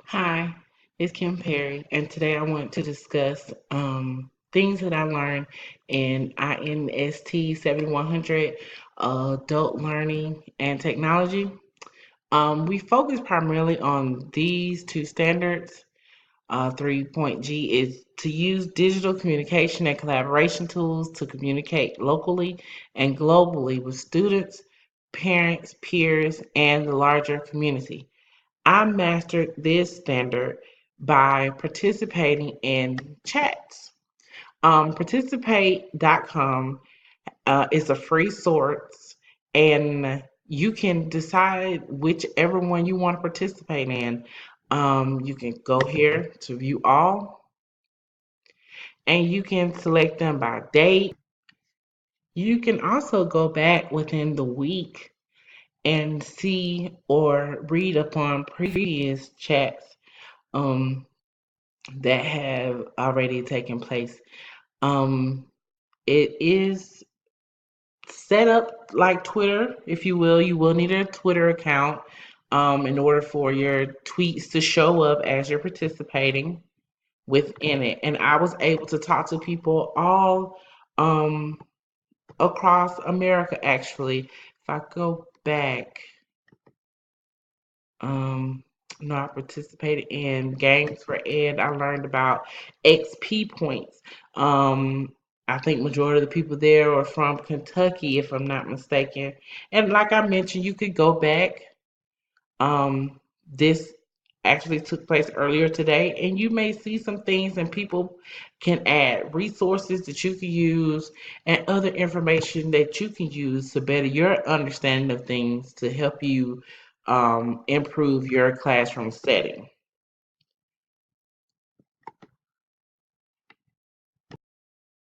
Hi, it's Kim Perry, and today I want to discuss things that I learned in INST7100 Adult Learning and Technology. We focus primarily on these two standards. 3.G is to use digital communication and collaboration tools to communicate locally and globally with students, parents, peers, and the larger community. I mastered this standard by participating in chats. Participate.com is a free source, and you can decide whichever one you want to participate in. You can go here to view all, and you can select them by date. You can also go back within the week and see or read upon previous chats. Um, that have already taken place. Um, it is set up like Twitter, if you will. You will need a Twitter account in order for your tweets to show up as you're participating within it. And I was able to talk to people all um, across America, actually. If I go back, Um, no, I participated in games for ed. I learned about XP points. I think majority of the people there are from Kentucky, if I'm not mistaken. And like I mentioned, you could go back. This actually took place earlier today, and you may see some things, and people can add resources that you can use and other information that you can use to better your understanding of things to help you improve your classroom setting.